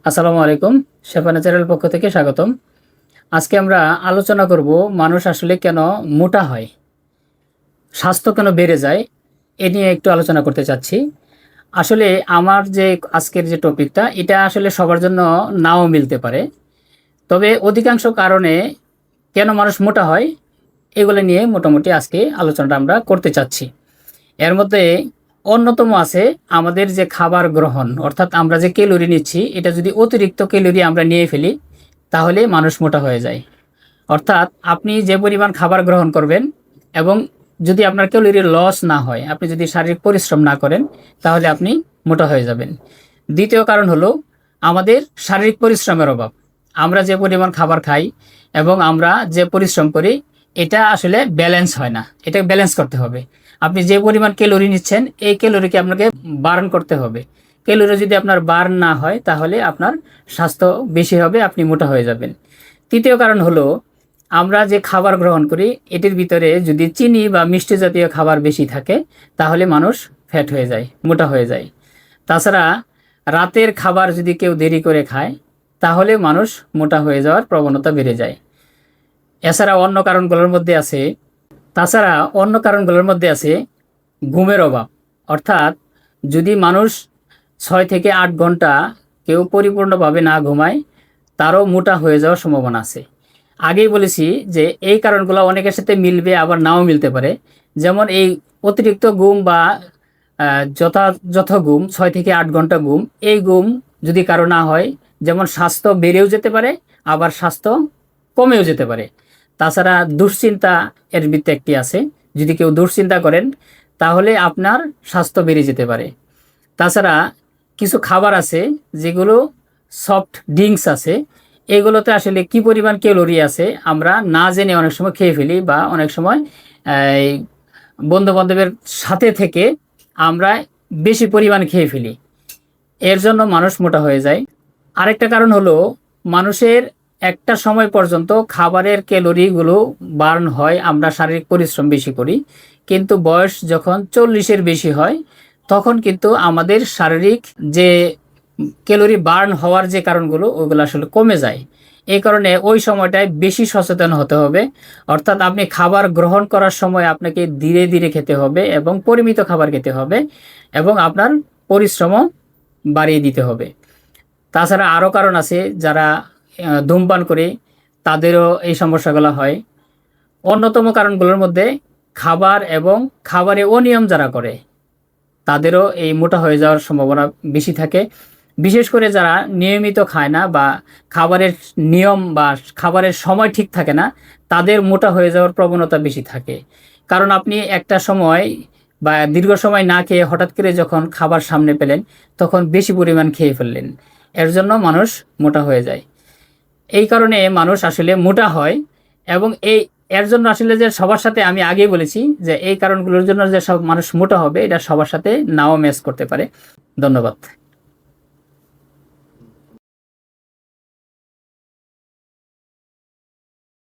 আসসালামু আলাইকুম। শেফা ন্যাচারাল পক্ষ থেকে স্বাগতম। আজকে আমরা আলোচনা করব মানুষ আসলে কেন মোটা হয়, স্বাস্থ্য কেন বেড়ে যায়, এ নিয়ে একটু আলোচনা করতে চাচ্ছি। আসলে আমার যে আজকের যে টপিকটা, এটা আসলে সবার জন্য নাও মিলতে পারে। তবে অধিকাংশ কারণে কেন মানুষ মোটা হয়, এগুলো নিয়ে মোটামুটি আজকে আলোচনাটা আমরা করতে চাচ্ছি। এর মধ্যে অন্যতম আছে আমাদের যে খাবার গ্রহণ, অর্থাৎ আমরা যে ক্যালোরি নিচ্ছি, এটা যদি অতিরিক্ত ক্যালোরি আমরা নিয়ে ফেলি তাহলে মানুষ মোটা হয়ে যায়। অর্থাৎ আপনি যে পরিমাণ খাবার গ্রহণ করবেন এবং যদি আপনার ক্যালোরি লস না হয়, আপনি যদি শারীরিক পরিশ্রম না করেন, তাহলে আপনি মোটা হয়ে যাবেন। দ্বিতীয় কারণ হলো আমাদের শারীরিক পরিশ্রমের অভাব। আমরা যে পরিমাণ খাবার খাই এবং আমরা যে পরিশ্রম করি, এটা আসলে ব্যালেন্স হয় না। এটা ব্যালেন্স করতে হবে। আপনি যে পরিমাণ ক্যালোরি নিচ্ছেন, এই ক্যালোরিকে আপনাকে বার্ন করতে হবে। ক্যালোরি যদি আপনার বার্ন না হয়, তাহলে আপনার স্বাস্থ্য বেশি হবে, আপনি মোটা হয়ে যাবেন। তৃতীয় কারণ হলো আমরা যে খাবার গ্রহণ করি, এটির ভিতরে যদি চিনি বা মিষ্টি জাতীয় খাবার বেশি থাকে, তাহলে মানুষ ফ্যাট হয়ে যায়, মোটা হয়ে যায়। তাছাড়া রাতের খাবার যদি কেউ দেরি করে খায়, তাহলে মানুষ মোটা হয়ে যাওয়ার প্রবণতা বেড়ে যায়। এছাড়া অন্য কারণগুলোর মধ্যে আছে তাছাড়া অন্য কারণগুলোর মধ্যে আছে ঘুমের অভাব। অর্থাৎ যদি মানুষ 6 থেকে 8 ঘন্টা কেউ পরিপূর্ণভাবে না ঘুমায়, তারও মোটা হয়ে যাওয়ার সম্ভাবনা আছে। আগেই বলেছি যে এই কারণগুলো অনেকের সাথে মিলবে, আবার নাও মিলতে পারে। যেমন এই অতিরিক্ত ঘুম বা যথাযথ ঘুম, 6 থেকে 8 ঘন্টা ঘুম, এই ঘুম যদি কারো না হয়, যেমন স্বাস্থ্য বেড়েও যেতে পারে, আবার স্বাস্থ্য কমেও যেতে পারে। তাছাড়া দুশ্চিন্তা এর ভিত্তি একটি আছে। যদি কেউ দুশ্চিন্তা করেন, তাহলে আপনার স্বাস্থ্য বেড়ে যেতে পারে। তাছাড়া কিছু খাবার আছে যেগুলো সফট ড্রিঙ্কস আছে, এগুলোতে আসলে কি পরিমাণ ক্যালোরি আছে আমরা না জেনে অনেক সময় খেয়ে ফেলি, বা অনেক সময় এই বন্ধুবান্ধবের সাথে থেকে আমরা বেশি পরিমাণ খেয়ে ফেলি। এর জন্য মানুষ মোটা হয়ে যায়। আরেকটা কারণ হলো মানুষের একটা সময় পর্যন্ত খাবারের ক্যালোরিগুলো বার্ন হয়, আমরা শারীরিক পরিশ্রম বেশি করি। কিন্তু বয়স যখন 40-এর বেশি হয়, তখন কিন্তু আমাদের শারীরিক যে ক্যালোরি বার্ন হওয়ার যে কারণগুলো, ওইগুলো আসলে কমে যায়। এই কারণে ওই সময়টায় বেশি সচেতন হতে হবে। অর্থাৎ আপনি খাবার গ্রহণ করার সময় আপনাকে ধীরে ধীরে খেতে হবে এবং পরিমিত খাবার খেতে হবে, এবং আপনার পরিশ্রমও বাড়িয়ে দিতে হবে। তাছাড়া আরও কারণ আছে, যারা ধূমপান করে তাদেরও এই সমস্যাগুলো হয়। অন্যতম কারণগুলোর মধ্যে খাবার এবং খাবারে অনিয়ম যারা করে, তাদেরও এই মোটা হয়ে যাওয়ার সম্ভাবনা বেশি থাকে। বিশেষ করে যারা নিয়মিত খায় না, বা খাবারের নিয়ম বা খাবারের সময় ঠিক থাকে না, তাদের মোটা হয়ে যাওয়ার প্রবণতা বেশি থাকে। কারণ আপনি একটা সময় বা দীর্ঘ সময় না খেয়ে হঠাৎ করে যখন খাবার সামনে পেলেন, তখন বেশি পরিমাণ খেয়ে ফেললেন। এর জন্য মানুষ মোটা হয়ে যায়। এই কারণে মানুষ আসলে মোটা হয়। এবং এর জন্য আসলে যে সবার সাথে, আমি আগেই বলেছি যে এই কারণগুলোর জন্য যে সব মানুষ মোটা হবে, এটা সবার সাথে নাও ম্যাচ করতে পারে। ধন্যবাদ।